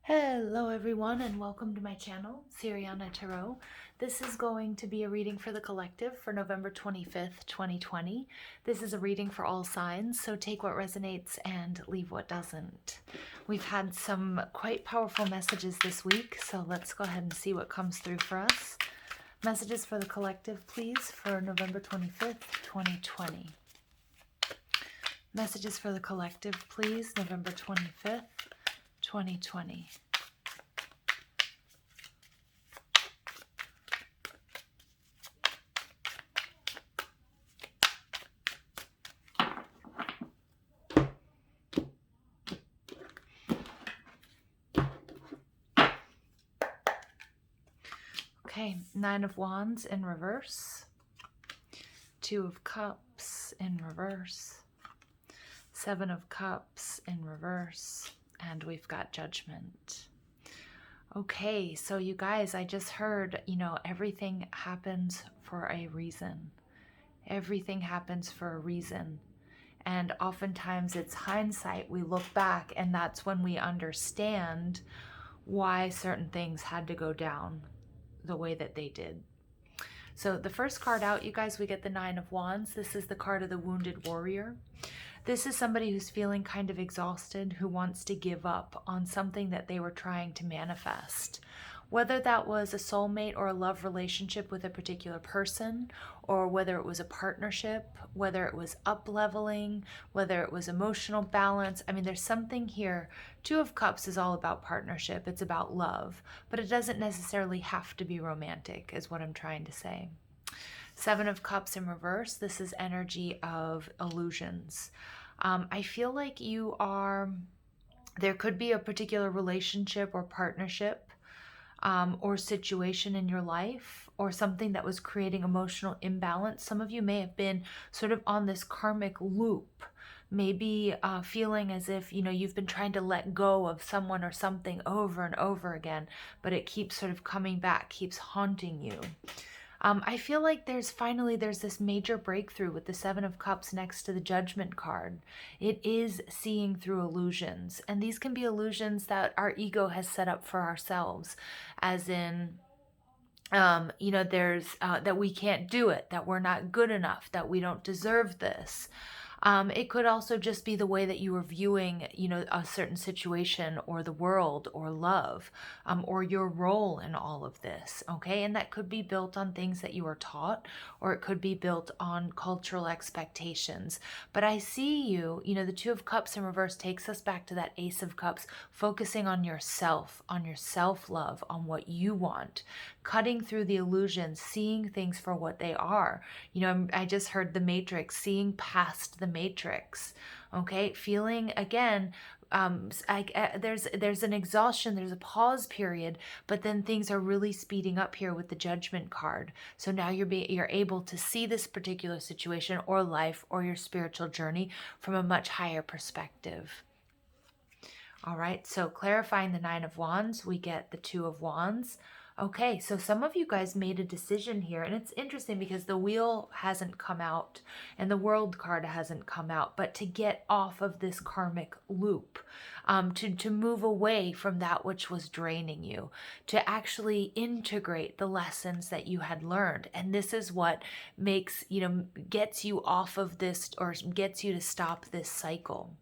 Hello everyone and welcome to my channel, Siriana Tarot. This is going to be a reading for the collective for November 25th, 2020. This is a reading for all signs, so take what resonates and leave what doesn't. We've had some quite powerful messages this week, so let's go ahead and see what comes through for us. Messages for the collective, please, for November 25th, 2020. Messages for the collective, please, November 25th, 2020. Okay, Nine of Wands in reverse, Two of Cups in reverse, Seven of Cups in reverse, and we've got Judgment. Okay, so you guys, I just heard, everything happens for a reason. Everything happens for a reason. And oftentimes it's hindsight. We look back and that's when we understand why certain things had to go down the way that they did. So the first card out, you guys, we get the Nine of Wands. This is the card of the Wounded Warrior. This is somebody who's feeling kind of exhausted, who wants to give up on something that they were trying to manifest. Whether that was a soulmate or a love relationship with a particular person, or whether it was a partnership, whether it was up-leveling, whether it was emotional balance. I mean, there's something here. Two of Cups is all about partnership. It's about love, but it doesn't necessarily have to be romantic, is what I'm trying to say. Seven of Cups in reverse. This is energy of illusions. I feel like there could be a particular relationship or partnership or situation in your life, or something that was creating emotional imbalance. Some of you may have been sort of on this karmic loop, maybe feeling as if, you've been trying to let go of someone or something over and over again, but it keeps sort of coming back, keeps haunting you. I feel like there's this major breakthrough with the Seven of Cups next to the Judgment card. It is seeing through illusions, and these can be illusions that our ego has set up for ourselves, as in, there's that we can't do it, that we're not good enough, that we don't deserve this. It could also just be the way that you are viewing, a certain situation or the world or love, or your role in all of this, okay? And that could be built on things that you were taught, or it could be built on cultural expectations. But I see you, the Two of Cups in reverse takes us back to that Ace of Cups, focusing on yourself, on your self-love, on what you want, cutting through the illusions, seeing things for what they are. I just heard the Matrix, seeing past the Matrix, okay? Feeling, again, there's an exhaustion, there's a pause period, but then things are really speeding up here with the Judgment card. So now you're able to see this particular situation or life or your spiritual journey from a much higher perspective. All right, so clarifying the Nine of Wands, we get the Two of Wands. Okay, so some of you guys made a decision here, and it's interesting because the Wheel hasn't come out and the World card hasn't come out, but to get off of this karmic loop, to move away from that which was draining you, to actually integrate the lessons that you had learned. And this is what makes, gets you off of this, or gets you to stop this cycle.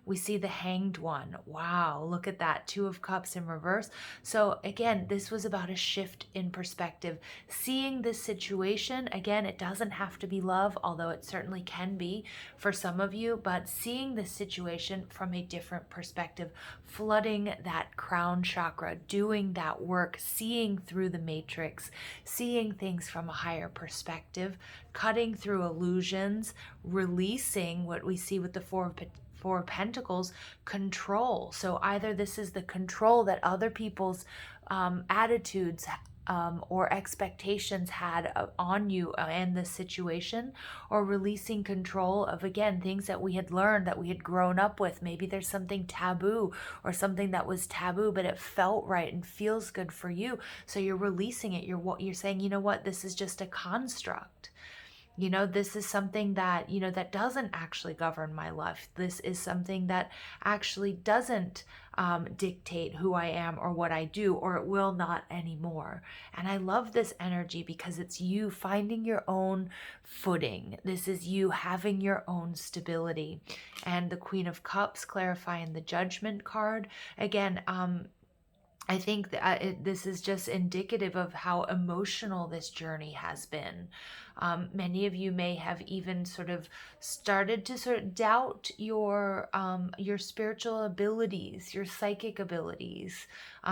We see the Hanged One. Wow, look at that. Two of Cups in reverse. So again, this was about a shift in perspective. Seeing this situation, again, it doesn't have to be love, although it certainly can be for some of you, but seeing this situation from a different perspective, flooding that crown chakra, doing that work, seeing through the matrix, seeing things from a higher perspective, cutting through illusions, releasing what we see with the Four of Pentacles, control. So either this is the control that other people's attitudes or expectations had on you and the situation, or releasing control of, again, things that we had learned, that we had grown up with. Maybe there's something taboo or something that was taboo, but it felt right and feels good for you. So you're releasing it. You're saying, you know what, this is just a construct. This is something that, that doesn't actually govern my life. This is something that actually doesn't dictate who I am or what I do, or it will not anymore. And I love this energy because it's you finding your own footing. This is you having your own stability. And the Queen of Cups clarifying the Judgment card. Again, I think that this is just indicative of how emotional this journey has been. Many of you may have even sort of started to sort of doubt your spiritual abilities, your psychic abilities,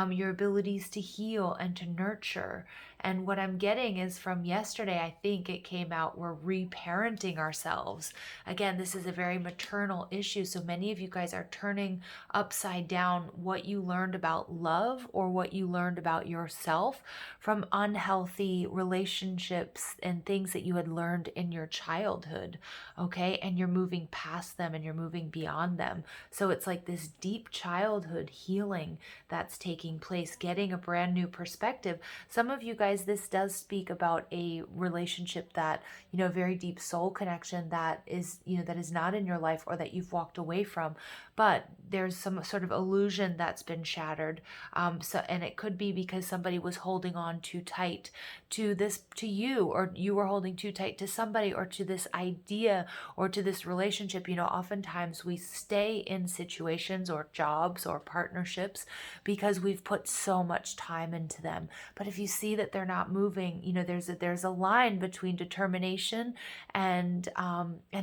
your abilities to heal and to nurture. And what I'm getting is from yesterday, I think it came out, we're reparenting ourselves. Again, this is a very maternal issue. So many of you guys are turning upside down what you learned about love or what you learned about yourself from unhealthy relationships and things that you had learned in your childhood. Okay. And you're moving past them and you're moving beyond them. So it's like this deep childhood healing that's taking place, getting a brand new perspective. Some of you guys, this does speak about a relationship that, a very deep soul connection that is, that is not in your life or that you've walked away from, but there's some sort of illusion that's been shattered. And it could be because somebody was holding on too tight to you, or you were holding too tight to somebody or to this idea or to this relationship. Oftentimes we stay in situations or jobs or partnerships because we've put so much time into them. But if you see that they're not moving, there's a line between determination and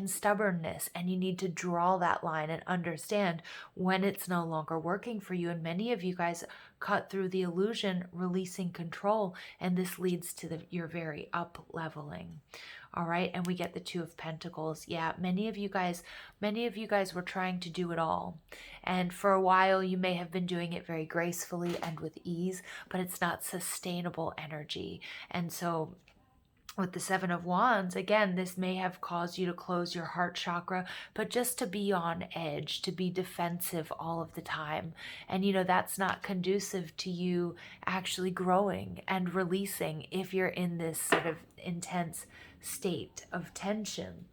stubbornness, and you need to draw that line and understand when it's no longer working for you. And many of you guys cut through the illusion, releasing control, and this leads to your very up leveling. All right, and we get the Two of Pentacles. Yeah, many of you guys were trying to do it all, and for a while you may have been doing it very gracefully and with ease, but it's not sustainable energy. And so with the Seven of Wands, again, this may have caused you to close your heart chakra, but just to be on edge, to be defensive all of the time. And, that's not conducive to you actually growing and releasing if you're in this sort of intense state of tension.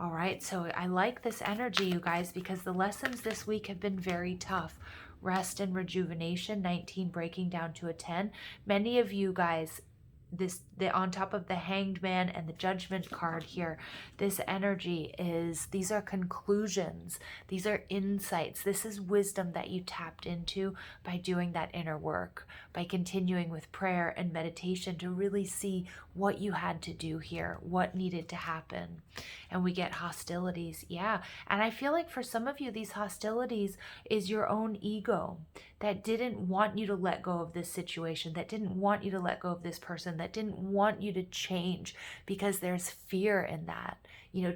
All right, so I like this energy, you guys, because the lessons this week have been very tough. Rest and rejuvenation, 19 breaking down to a 10. Many of you guys, on top of the Hanged Man and the Judgment card here, this energy these are conclusions, these are insights, this is wisdom that you tapped into by doing that inner work, by continuing with prayer and meditation to really see what you had to do here, what needed to happen. And we get hostilities. Yeah, and I feel like for some of you, these hostilities is your own ego that didn't want you to let go of this situation, that didn't want you to let go of this person, that didn't want you to change, because there's fear in that.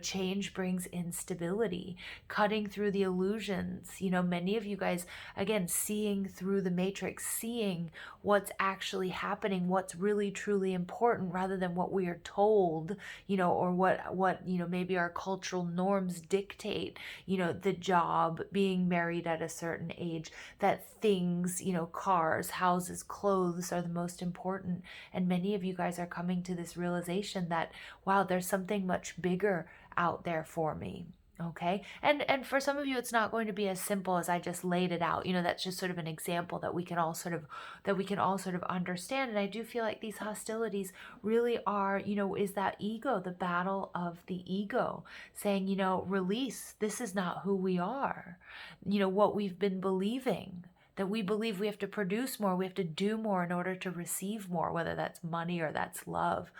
Change brings instability, cutting through the illusions. Many of you guys, again, seeing through the matrix, seeing what's actually happening, what's really truly important, rather than what we are told, or what maybe our cultural norms dictate, the job, being married at a certain age, that things, cars, houses, clothes are the most important. And many of you guys are coming to this realization that, wow, there's something much bigger out there for me. Okay. And for some of you, it's not going to be as simple as I just laid it out. That's just sort of an example that we can all sort of understand. And I do feel like these hostilities really are, is that ego, the battle of the ego, saying, release, this is not who we are. What we've been believing, that we believe we have to produce more, we have to do more in order to receive more, whether that's money or that's love,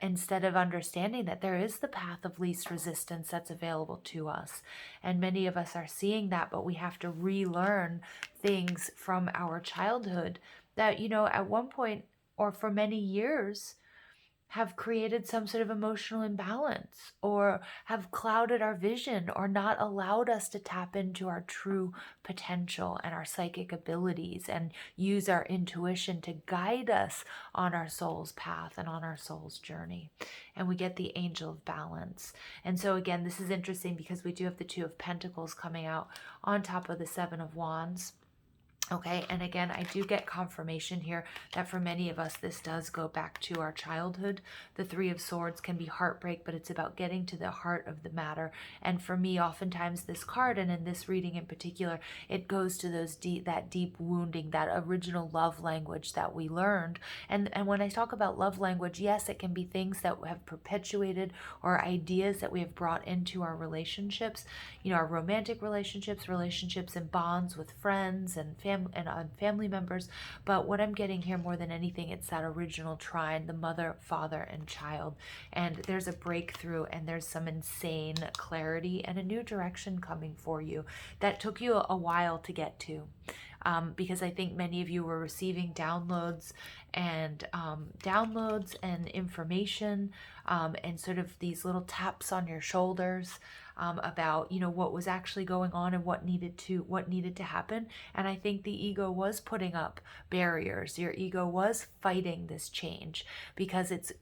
instead of understanding that there is the path of least resistance that's available to us. And many of us are seeing that, but we have to relearn things from our childhood that, at one point or for many years have created some sort of emotional imbalance, or have clouded our vision, or not allowed us to tap into our true potential and our psychic abilities and use our intuition to guide us on our soul's path and on our soul's journey. And we get the Angel of Balance. And so again, this is interesting because we do have the Two of Pentacles coming out on top of the Seven of Wands. Okay, and again, I do get confirmation here that for many of us, this does go back to our childhood. The Three of Swords can be heartbreak, but it's about getting to the heart of the matter. And for me, oftentimes this card, and in this reading in particular, it goes to that deep wounding, that original love language that we learned. And when I talk about love language, yes, it can be things that have perpetuated or ideas that we have brought into our relationships, our romantic relationships, relationships and bonds with friends and family members. But what I'm getting here more than anything, it's that original trine, the mother, father, and child. And there's a breakthrough, and there's some insane clarity and a new direction coming for you that took you a while to get to. Because I think many of you were receiving downloads and information, and sort of these little taps on your shoulders, about what was actually going on and what needed to happen. And I think the ego was putting up barriers. Your ego was fighting this change because it's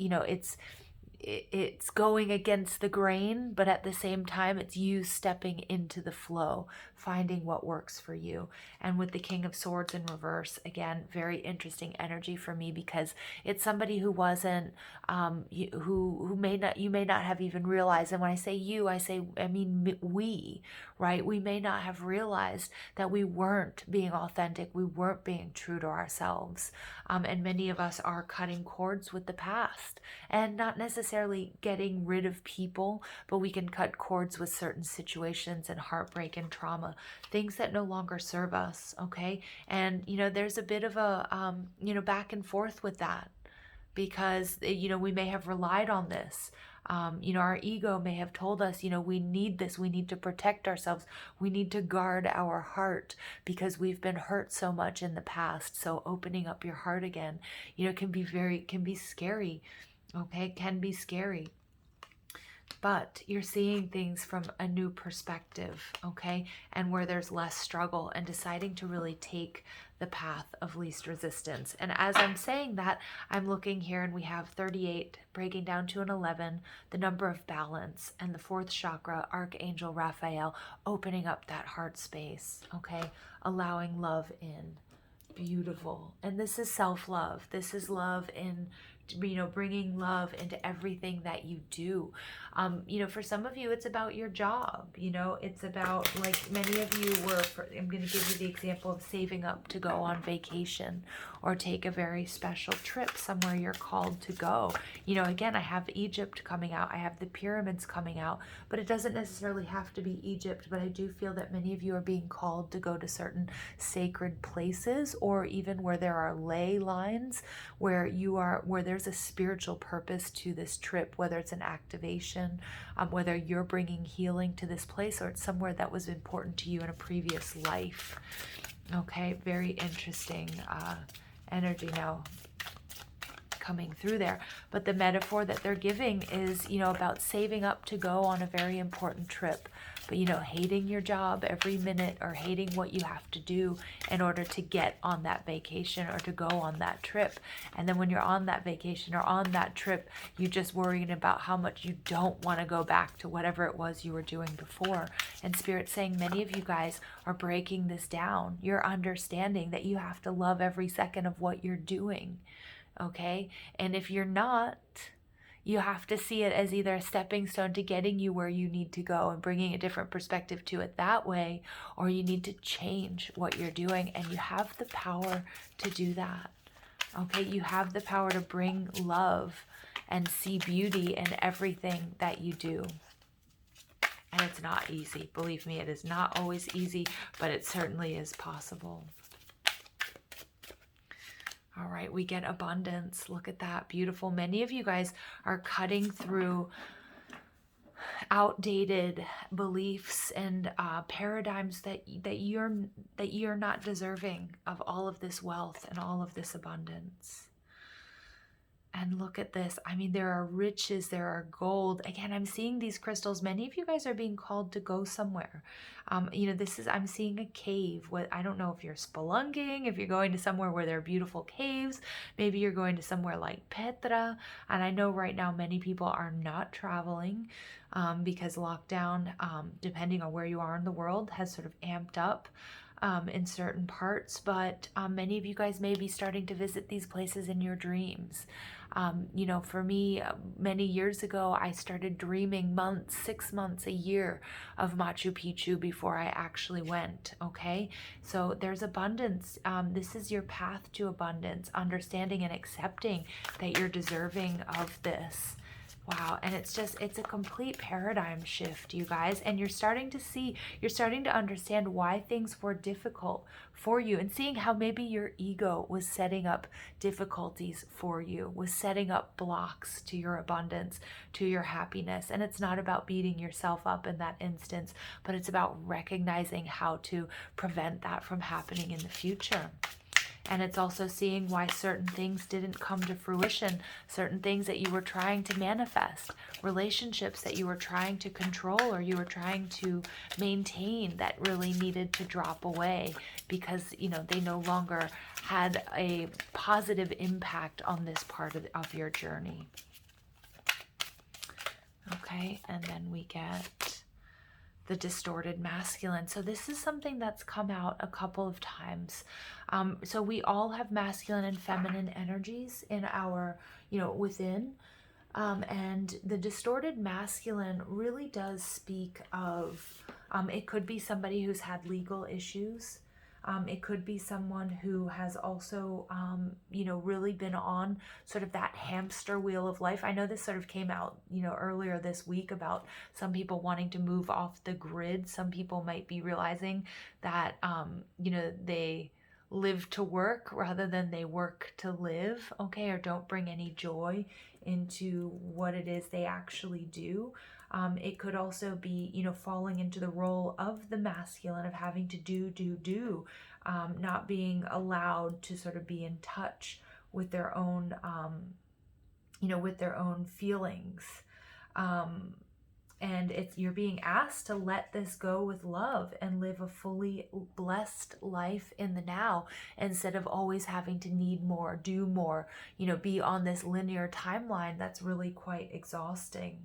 going against the grain, but at the same time, it's you stepping into the flow, finding what works for you. And with the King of Swords in reverse, again, very interesting energy for me, because it's somebody who wasn't, who you may not have even realized. And when I say you, I mean we, right? We may not have realized that we weren't being authentic, we weren't being true to ourselves. And many of us are cutting cords with the past, and not necessarily getting rid of people, but we can cut cords with certain situations and heartbreak and trauma, things that no longer serve us. Okay. And there's a bit of a back and forth with that, because we may have relied on this. Our ego may have told us, we need this, we need to protect ourselves, we need to guard our heart because we've been hurt so much in the past. So opening up your heart again, can be scary. Okay, can be scary. But you're seeing things from a new perspective, okay? And where there's less struggle, and deciding to really take the path of least resistance. And as I'm saying that, I'm looking here, and we have 38 breaking down to an 11, the number of balance, and the fourth chakra, Archangel Raphael, opening up that heart space, okay? Allowing love in. Beautiful. And this is self-love. This is love in bringing love into everything that you do. For some of you, it's about your job. It's about, like many of you were, I'm going to give you the example of saving up to go on vacation or take a very special trip somewhere you're called to go. Again, I have Egypt coming out. I have the pyramids coming out, but it doesn't necessarily have to be Egypt. But I do feel that many of you are being called to go to certain sacred places, or even where there are ley lines, where there's a spiritual purpose to this trip, whether it's an activation, whether you're bringing healing to this place, or it's somewhere that was important to you in a previous life. Okay, very interesting energy now coming through there. But the metaphor that they're giving is, about saving up to go on a very important trip, but hating your job every minute, or hating what you have to do in order to get on that vacation or to go on that trip. And then when you're on that vacation or on that trip, you're just worrying about how much you don't want to go back to whatever it was you were doing before. And Spirit's saying many of you guys are breaking this down. You're understanding that you have to love every second of what you're doing. Okay? And if you're not, you have to see it as either a stepping stone to getting you where you need to go and bringing a different perspective to it that way, or you need to change what you're doing, and you have the power to do that. Okay? You have the power to bring love and see beauty in everything that you do. And it's not easy. Believe me, it is not always easy, but it certainly is possible. All right, we get abundance. Look at that. Beautiful. Many of you guys are cutting through outdated beliefs and paradigms that you're not deserving of all of this wealth and all of this abundance. And look at this. I mean, there are riches, there are gold. Again, I'm seeing these crystals. Many of you guys are being called to go somewhere. I'm seeing a cave. I don't know if you're spelunking, if you're going to somewhere where there are beautiful caves. Maybe you're going to somewhere like Petra. And I know right now many people are not traveling because lockdown, depending on where you are in the world, has sort of amped up in certain parts, but many of you guys may be starting to visit these places in your dreams. You know, for me, many years ago, I started dreaming months, 6 months, a year of Machu Picchu before I actually went. Okay, so there's abundance. This is your path to abundance, understanding and accepting that you're deserving of this. Wow, and it's a complete paradigm shift, you guys. And you're starting to understand why things were difficult for you, and seeing how maybe your ego was setting up difficulties for you, was setting up blocks to your abundance, to your happiness. And it's not about beating yourself up in that instance, but it's about recognizing how to prevent that from happening in the future. And it's also seeing why certain things didn't come to fruition, certain things that you were trying to manifest, relationships that you were trying to control or you were trying to maintain that really needed to drop away because, you know, they no longer had a positive impact on this part of your journey. Okay, and then we get the distorted masculine. So this is something that's come out a couple of times. So we all have masculine and feminine energies in our, you know, within. And the distorted masculine really does speak of, it could be somebody who's had legal issues. It could be someone who has also, you know, really been on sort of that hamster wheel of life. I know this sort of came out, you know, earlier this week about some people wanting to move off the grid. Some people might be realizing that, you know, they live to work rather than they work to live, okay, or don't bring any joy into what it is they actually do. It could also be, you know, falling into the role of the masculine of having to do, not being allowed to sort of be in touch with their own, you know, with their own feelings. And you're being asked to let this go with love and live a fully blessed life in the now, instead of always having to need more, do more, you know, be on this linear timeline that's really quite exhausting.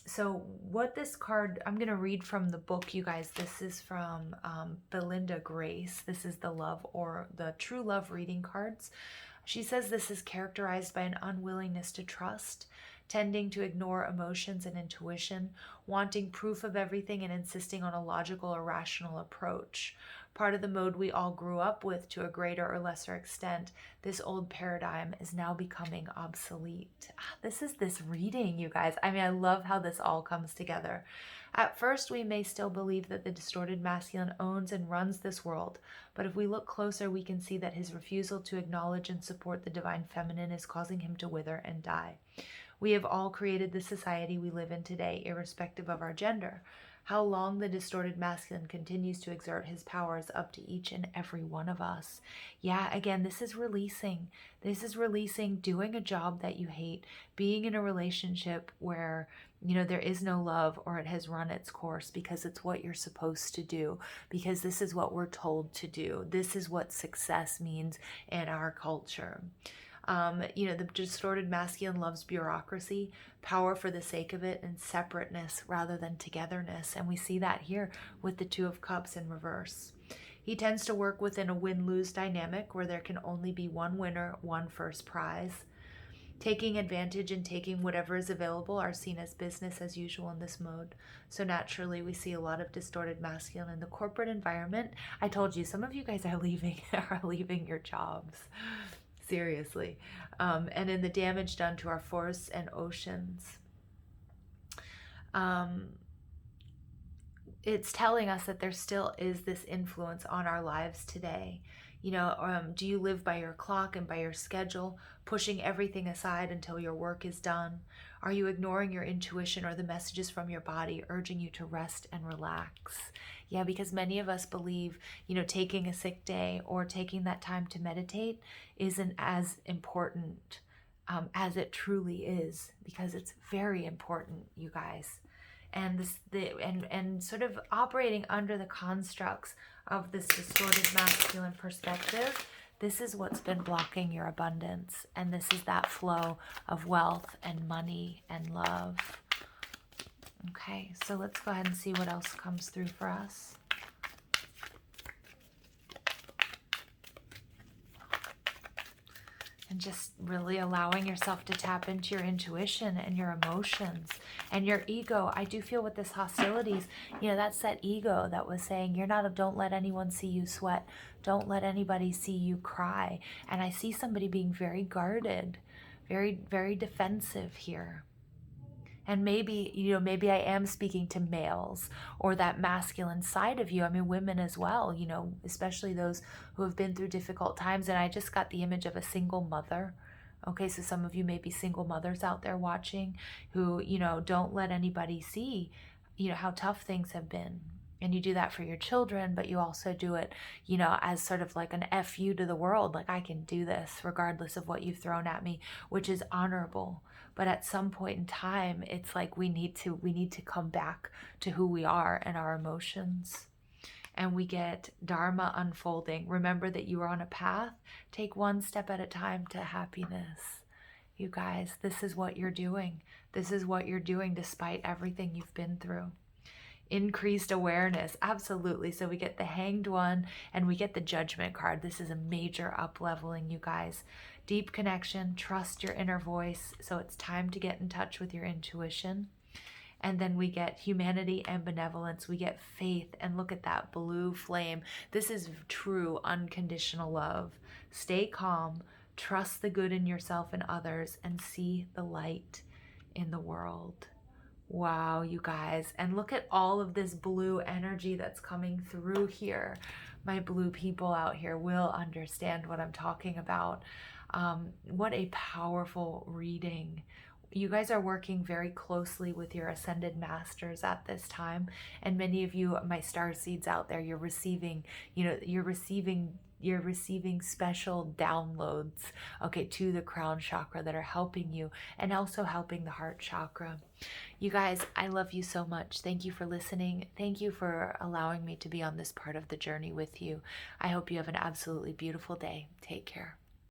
So what this card, I'm going to read from the book, you guys. This is from Belinda Grace. This is the True Love reading cards. She says this is characterized by an unwillingness to trust, tending to ignore emotions and intuition, wanting proof of everything and insisting on a logical or rational approach. Part of the mode we all grew up with to a greater or lesser extent. This old paradigm is now becoming obsolete. This is this reading, you guys. I mean, I love how this all comes together. At first, we may still believe that the distorted masculine owns and runs this world, but if we look closer, we can see that his refusal to acknowledge and support the divine feminine is causing him to wither and die. We have all created the society we live in today, irrespective of our gender. How long the distorted masculine continues to exert his power is up to each and every one of us. Yeah, again, this is releasing. This is releasing doing a job that you hate, being in a relationship where, you know, there is no love or it has run its course because it's what you're supposed to do, because this is what we're told to do. This is what success means in our culture. You know, the distorted masculine loves bureaucracy, power for the sake of it, and separateness rather than togetherness. And we see that here with the Two of Cups in reverse. He tends to work within a win-lose dynamic where there can only be one winner, one first prize. Taking advantage and taking whatever is available are seen as business as usual in this mode. So naturally, we see a lot of distorted masculine in the corporate environment. I told you, some of you guys are leaving your jobs. Seriously. And in the damage done to our forests and oceans. It's telling us that there still is this influence on our lives today. You know, do you live by your clock and by your schedule, pushing everything aside until your work is done? Are you ignoring your intuition or the messages from your body urging you to rest and relax? Yeah, because many of us believe, you know, taking a sick day or taking that time to meditate isn't as important as it truly is, because it's very important, you guys. And and sort of operating under the constructs of this distorted masculine perspective, this is what's been blocking your abundance, and this is that flow of wealth and money and love. Okay, so let's go ahead and see what else comes through for us. just really allowing yourself to tap into your intuition and your emotions and your ego. I do feel with this hostilities, that's that ego that was saying, don't let anyone see you sweat. Don't let anybody see you cry. And I see somebody being very guarded, very, very defensive here. And maybe I am speaking to males or that masculine side of you. I mean, women as well, especially those who have been through difficult times. And I just got the image of a single mother. Okay, so some of you may be single mothers out there watching who, don't let anybody see, how tough things have been. And you do that for your children, but you also do it, as sort of like an FU to the world. Like, I can do this regardless of what you've thrown at me, which is honorable. But at some point in time, it's like we need to come back to who we are and our emotions. And we get Dharma unfolding. Remember that you are on a path. Take one step at a time to happiness. You guys, this is what you're doing. This is what you're doing despite everything you've been through. Increased awareness, absolutely. So we get the Hanged One and we get the Judgment card. This is a major up-leveling, you guys. Deep connection, trust your inner voice. So it's time to get in touch with your intuition. And then we get humanity and benevolence. We get faith, and look at that blue flame. This is true unconditional love. Stay calm, trust the good in yourself and others, and see the light in the world. Wow, you guys. And look at all of this blue energy that's coming through here. My blue people out here will understand what I'm talking about. What a powerful reading. You guys are working very closely with your ascended masters at this time. And many of you, my star seeds out there, you're receiving special downloads, okay, to the crown chakra that are helping you and also helping the heart chakra. You guys, I love you so much. Thank you for listening. Thank you for allowing me to be on this part of the journey with you. I hope you have an absolutely beautiful day. Take care.